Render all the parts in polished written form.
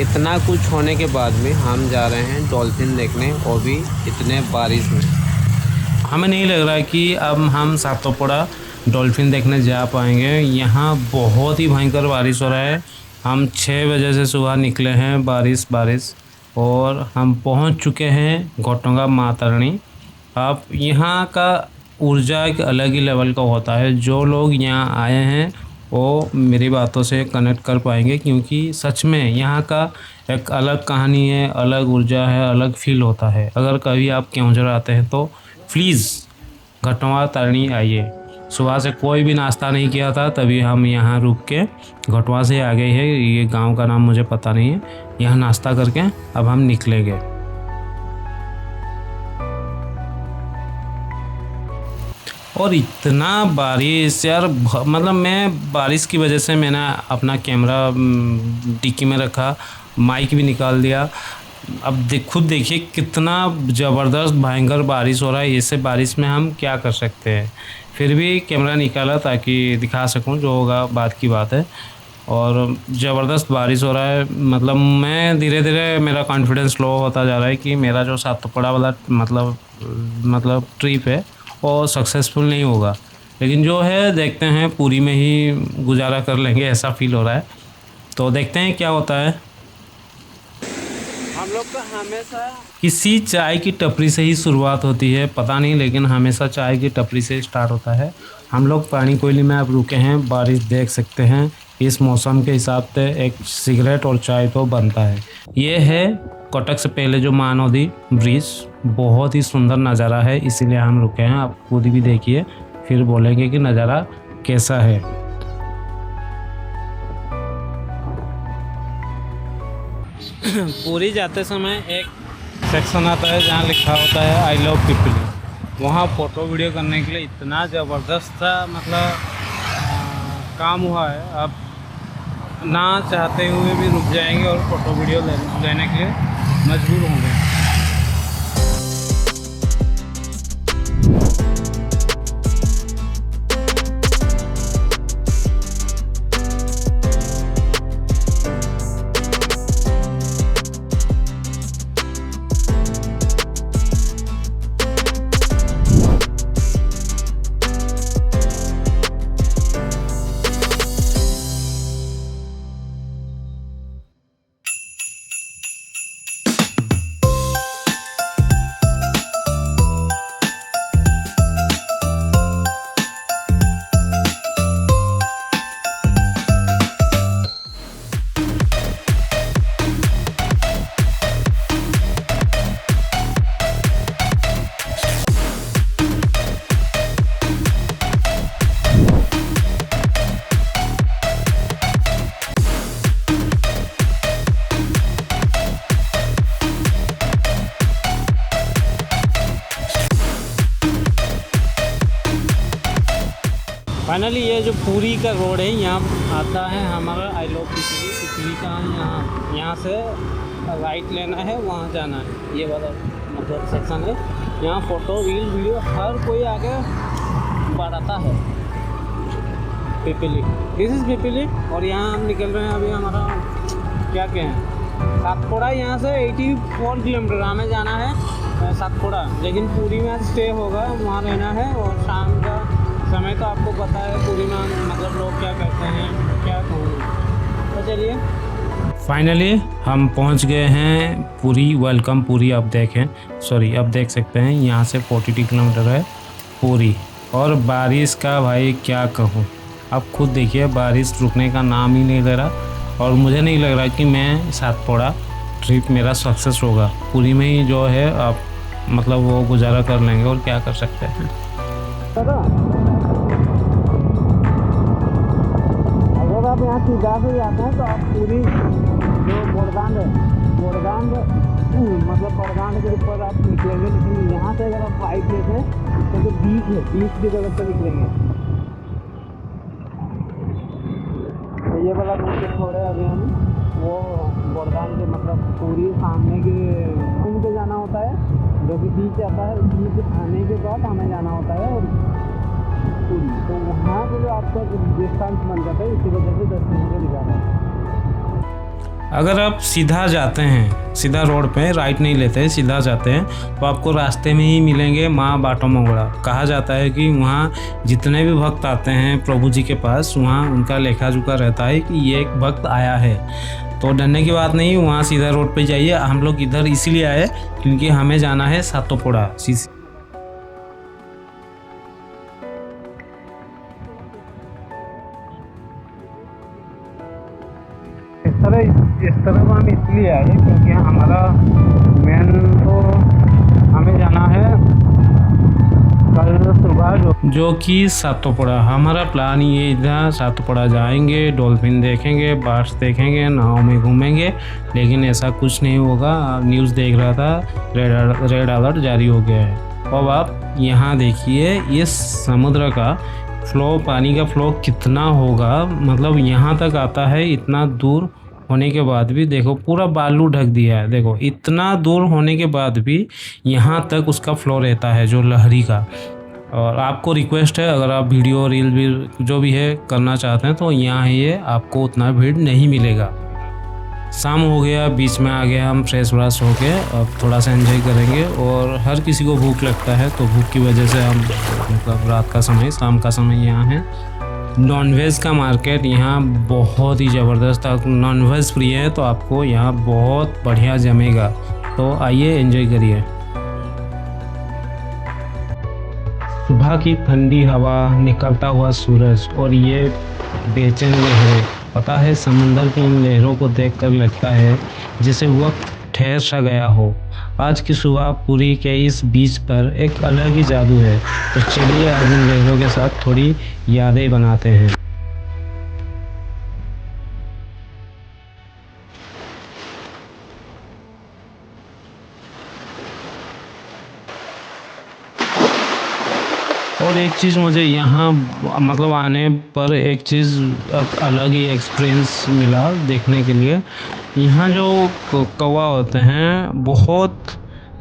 इतना कुछ होने के बाद भी हम जा रहे हैं डॉल्फिन देखने, और भी इतने बारिश में। हमें नहीं लग रहा कि अब हम सातोपुड़ा डॉल्फिन देखने जा पाएंगे। यहाँ बहुत ही भयंकर बारिश हो रहा है। हम 6 बजे से सुबह निकले हैं, बारिश और हम पहुँच चुके हैं घोटुंगा मातारणी। अब यहाँ का ऊर्जा एक अलग ही लेवल का होता है। जो लोग यहाँ आए हैं वो मेरी बातों से कनेक्ट कर पाएंगे, क्योंकि सच में यहाँ का एक अलग कहानी है, अलग ऊर्जा है, अलग फील होता है। अगर कभी आप केओंझर आते हैं तो प्लीज़ घटवा तारणी आइए। सुबह से कोई भी नाश्ता नहीं किया था, तभी हम यहाँ रुक के घटवा से आ गए हैं। ये गांव का नाम मुझे पता नहीं है। यहाँ नाश्ता करके अब हम निकलेंगे। और इतना बारिश यार, मतलब मैं बारिश की वजह से मैंने अपना कैमरा डिक्की में रखा, माइक भी निकाल दिया। अब खुद देखिए कितना ज़बरदस्त भयंकर बारिश हो रहा है। इससे बारिश में हम क्या कर सकते हैं, फिर भी कैमरा निकाला ताकि दिखा सकूं, जो होगा बात की बात है। और ज़बरदस्त बारिश हो रहा है। मतलब मैं धीरे धीरे मेरा कॉन्फिडेंस लो होता जा रहा है कि मेरा जो सातपुड़ा वाला मतलब ट्रिप है वो सक्सेसफुल नहीं होगा। लेकिन जो है देखते हैं, पूरी में ही गुजारा कर लेंगे, ऐसा फील हो रहा है। तो देखते हैं क्या होता है। हम लोग का हमेशा किसी चाय की टपरी से ही शुरुआत होती है, पता नहीं, लेकिन हमेशा चाय की टपरी से स्टार्ट होता है। हम लोग पानी कोयली में अब रुके हैं। बारिश देख सकते हैं। इस मौसम के हिसाब से एक सिगरेट और चाय तो बनता है। ये है कोटक से पहले जो महानदी ब्रिज, बहुत ही सुंदर नज़ारा है, इसीलिए हम रुके हैं। आप खुद भी देखिए, फिर बोलेंगे कि नज़ारा कैसा है। पूरी जाते समय एक सेक्शन आता है जहाँ लिखा होता है आई लव पिपली। वहाँ फ़ोटो वीडियो करने के लिए इतना ज़बरदस्त था, मतलब काम हुआ है। अब ना चाहते हुए भी रुक जाएंगे और फ़ोटो वीडियो लेने के लिए मजबूर होंगे। फाइनली ये जो पूरी का रोड है, यहाँ आता है हमारा आई लव पिपली। पिपली का यहाँ से राइट लेना है, वहाँ जाना है। ये वाला मतलब सेक्शन है। यहाँ फ़ोटो रील वीडियो हर कोई आके बढ़ाता है। पिपली, दिस इज़ पिपली। और यहाँ हम निकल रहे हैं अभी। हमारा क्या कहें, सातपुड़ा यहाँ से 84 किलोमीटर हमें जाना है सातपुड़ा। लेकिन पूरी में स्टे होगा, वहाँ रहना है। और शाम का समय तो आपको पता है पूरी में मतलब लोग क्या करते हैं, क्या कहूँ। तो चलिए, फाइनली हम पहुंच गए हैं पूरी। वेलकम पूरी। अब देख सकते हैं यहाँ से 42 किलोमीटर है पूरी। और बारिश का भाई क्या कहूँ, आप खुद देखिए, बारिश रुकने का नाम ही नहीं ले रहा। और मुझे नहीं लग रहा कि मैं सातपुड़ा ट्रिप मेरा सक्सेस होगा। पूरी में ही जो है आप मतलब वो गुजारा कर लेंगे, और क्या कर सकते हैं। अगर आप यहाँ सीधा से जाते हैं तो आप पूरी जो बोरगांड है, मतलब बड़गांड के ऊपर आप निकलेंगे। लेकिन यहाँ से अगर आप बाइक लेते हैं तो जो बीच की तरफ से निकलेंगे। तो ये वाला रूट से छोड़े अभी हम, वो बोरगांड के मतलब पूरी सामने के घूम के जाना होता है, जो कि बीच आता है। बीच आने के बाद हमें जाना होता है और पूरी। तो वहाँ पे जो आपका डिस्टेंस बन जाता है, इसी वजह से 10 किलोमीटर दिखा रहा है। अगर आप सीधा जाते हैं, सीधा रोड पे राइट नहीं लेते, सीधा जाते हैं, तो आपको रास्ते में ही मिलेंगे माँ बाटो मंगोड़ा। कहा जाता है कि वहाँ जितने भी भक्त आते हैं प्रभु जी के पास, वहाँ उनका लेखा जोखा रहता है कि ये एक भक्त आया है। तो डरने की बात नहीं, वहाँ सीधा रोड पे जाइए। हम लोग इधर इसीलिए आए क्योंकि हमें जाना है सातोपुड़ा। इस तरफ हम इसलिए आए क्योंकि हमारा मेन तो हमें जाना है कल सुबह जो कि सातोपुड़ा। हमारा प्लान ये था, सातोपुड़ा जाएंगे, डॉल्फिन देखेंगे, बार्ड्स देखेंगे, नाव में घूमेंगे, लेकिन ऐसा कुछ नहीं होगा। न्यूज़ देख रहा था, रेड अलर्ट जारी हो गया है। अब आप यहाँ देखिए इस समुद्र का फ्लो, पानी का फ्लो कितना होगा, मतलब यहाँ तक आता है। इतना दूर होने के बाद भी देखो पूरा बालू ढक दिया है। देखो इतना दूर होने के बाद भी यहाँ तक उसका फ्लो रहता है जो लहरी का। और आपको रिक्वेस्ट है, अगर आप वीडियो रील भी जो भी है करना चाहते हैं तो यहाँ ये आपको उतना भीड़ नहीं मिलेगा। शाम हो गया, बीच में आ गया, हम फ्रेश व्रेश हो के अब थोड़ा सा एंजॉय करेंगे। और हर किसी को भूख लगता है, तो भूख की वजह से हम मतलब रात का समय, शाम का समय यहाँ है। नॉनवेज का मार्केट यहाँ बहुत ही ज़बरदस्त। नॉनवेज प्रिय है तो आपको यहाँ बहुत बढ़िया जमेगा। तो आइए एंजॉय करिए। सुबह की ठंडी हवा, निकलता हुआ सूरज और ये बेचैन लहरें। पता है समुंदर की इन लहरों को देखकर लगता है जैसे वक्त ठहर सा गया हो। आज की सुबह पुरी के इस बीच पर एक अलग ही जादू है। तो चलिए आज इन लहरों के साथ थोड़ी यादें बनाते हैं। और एक चीज़ मुझे यहाँ मतलब आने पर एक चीज़ अलग ही एक्सपीरियंस मिला देखने के लिए। यहाँ जो कौवा होते हैं बहुत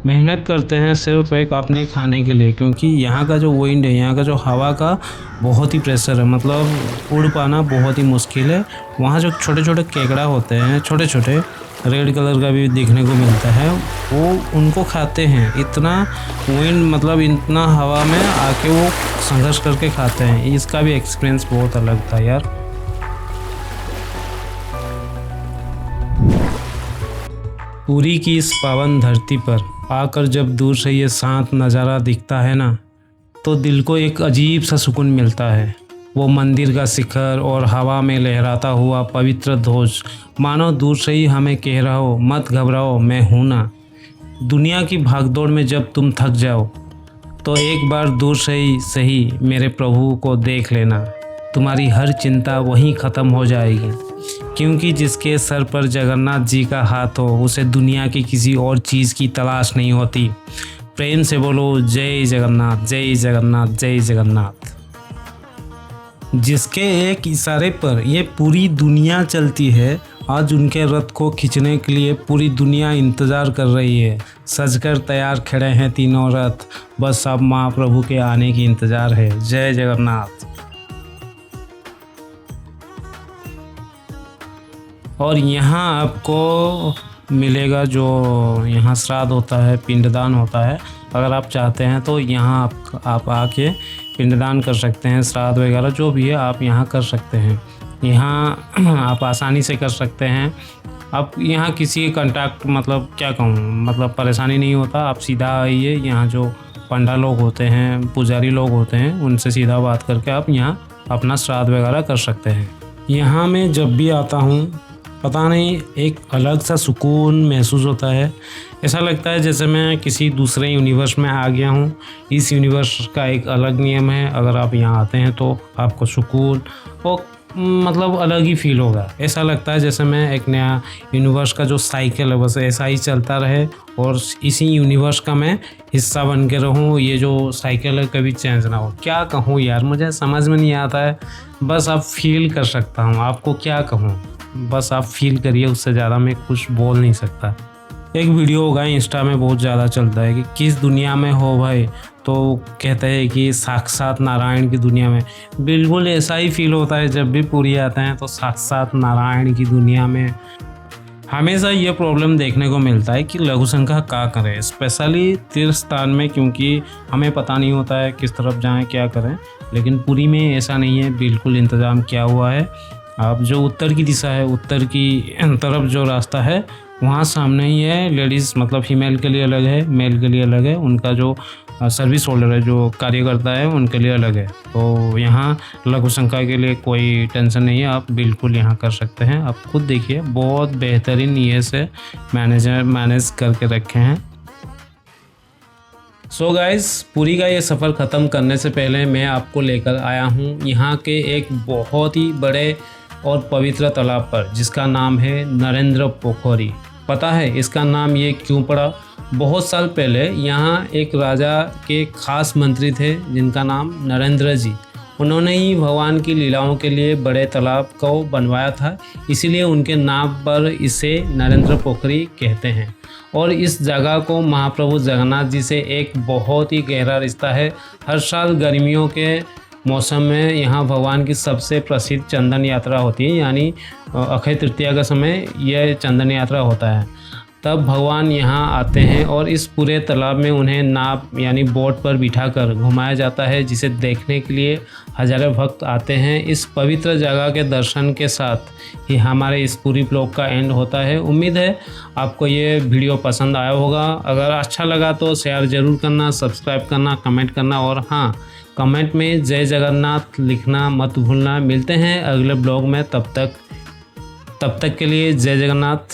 मेहनत करते हैं सिर्फ एक अपने खाने के लिए, क्योंकि यहाँ का जो विंड है, यहाँ का जो हवा का बहुत ही प्रेशर है, मतलब उड़ पाना बहुत ही मुश्किल है। वहाँ जो छोटे छोटे केकड़ा होते हैं, छोटे छोटे रेड कलर का भी देखने को मिलता है, वो उनको खाते हैं। इतना विंड मतलब इतना हवा में आके वो संघर्ष करके खाते हैं। इसका भी एक्सपीरियंस बहुत अलग था यार। पुरी की इस पावन धरती पर आकर जब दूर से ये शांत नज़ारा दिखता है ना, तो दिल को एक अजीब सा सुकून मिलता है। वो मंदिर का शिखर और हवा में लहराता हुआ पवित्र ध्वज मानो दूर से ही हमें कह रहा हो, मत घबराओ, मैं हूँ ना। दुनिया की भागदौड़ में जब तुम थक जाओ तो एक बार दूर से ही सही मेरे प्रभु को देख लेना। तुम्हारी हर चिंता वहीं ख़त्म हो जाएगी, क्योंकि जिसके सर पर जगन्नाथ जी का हाथ हो उसे दुनिया की किसी और चीज़ की तलाश नहीं होती। प्रेम से बोलो जय जगन्नाथ, जय जगन्नाथ, जय जगन्नाथ। जिसके एक इशारे पर ये पूरी दुनिया चलती है, आज उनके रथ को खींचने के लिए पूरी दुनिया इंतज़ार कर रही है। सजकर तैयार खड़े हैं तीनों रथ, बस अब महाप्रभु के आने की इंतज़ार है। जय जगन्नाथ। और यहाँ आपको मिलेगा जो यहाँ श्राद्ध होता है, पिंडदान होता है। अगर आप चाहते हैं तो यहाँ आप आके पिंडदान कर सकते हैं, श्राद्ध वगैरह जो भी है आप यहाँ कर सकते हैं। यहाँ आप आसानी से कर सकते हैं। आप यहाँ किसी कांटेक्ट मतलब क्या कहूँ, मतलब परेशानी नहीं होता। आप सीधा आइए, यहाँ जो पंडा लोग होते हैं, पुजारी लोग होते हैं, उनसे सीधा बात करके आप यहाँ अपना श्राद्ध वगैरह कर सकते हैं। यहाँ मैं जब भी आता हूँ पता नहीं एक अलग सा सुकून महसूस होता है। ऐसा लगता है जैसे मैं किसी दूसरे यूनिवर्स में आ गया हूँ। इस यूनिवर्स का एक अलग नियम है, अगर आप यहाँ आते हैं तो आपको सुकून और मतलब अलग ही फील होगा। ऐसा लगता है जैसे मैं एक नया यूनिवर्स का जो साइकिल है बस ऐसा ही चलता रहे और इसी यूनिवर्स का मैं हिस्सा बन के रहूँ। ये जो साइकिल है कभी चेंज ना हो। क्या कहूँ यार, मुझे समझ में नहीं आता है, बस आप फील कर सकता हूँ। आपको क्या कहूँ, बस आप फील करिए, उससे ज़्यादा मैं कुछ बोल नहीं सकता। एक वीडियो होगा इंस्टा में बहुत ज़्यादा चलता है कि किस दुनिया में हो भाई, तो कहते हैं कि साक्षात नारायण की दुनिया में। बिल्कुल ऐसा ही फील होता है जब भी पुरी आते हैं तो साक्षात नारायण की दुनिया में हमेशा ये प्रॉब्लम देखने को मिलता है कि लघु शंका क्या करें, स्पेशली तीर्थ स्थान में, क्योंकि हमें पता नहीं होता है किस तरफ जाएं क्या करें। लेकिन पुरी में ऐसा नहीं है, बिल्कुल इंतज़ाम किया हुआ है। अब जो उत्तर की दिशा है, उत्तर की तरफ जो रास्ता है वहाँ सामने ही है। लेडीज़ मतलब फीमेल के लिए अलग है, मेल के लिए अलग है। उनका जो सर्विस होल्डर है, जो कार्य करता है, उनके लिए अलग है। तो यहाँ लघु शंका के लिए कोई टेंशन नहीं है, आप बिल्कुल यहाँ कर सकते हैं। आप खुद देखिए, बहुत बेहतरीन ये से मैनेज करके रखे हैं। सो गाइस, पुरी का ये सफ़र ख़त्म करने से पहले मैं आपको लेकर आया हूँ यहाँ के एक बहुत ही बड़े और पवित्र तालाब पर, जिसका नाम है नरेंद्र पोखरी। पता है इसका नाम ये क्यों पड़ा? बहुत साल पहले यहाँ एक राजा के खास मंत्री थे जिनका नाम नरेंद्र जी। उन्होंने ही भगवान की लीलाओं के लिए बड़े तालाब को बनवाया था, इसीलिए उनके नाम पर इसे नरेंद्र पोखरी कहते हैं। और इस जगह को महाप्रभु जगन्नाथ जी से एक बहुत ही गहरा रिश्ता है। हर साल गर्मियों के मौसम में यहाँ भगवान की सबसे प्रसिद्ध चंदन यात्रा होती है, यानी अक्षय तृतीया का समय यह चंदन यात्रा होता है। तब भगवान यहाँ आते हैं और इस पूरे तालाब में उन्हें नाव यानी बोट पर बिठाकर घुमाया जाता है, जिसे देखने के लिए हजारों भक्त आते हैं। इस पवित्र जगह के दर्शन के साथ ही हमारे इस पूरी ब्लॉग का एंड होता है। उम्मीद है आपको ये वीडियो पसंद आया होगा। अगर अच्छा लगा तो शेयर ज़रूर करना, सब्सक्राइब करना, कमेंट करना, और हाँ, कमेंट में जय जगन्नाथ लिखना मत भूलना। मिलते हैं अगले ब्लॉग में, तब तक के लिए जय जगन्नाथ।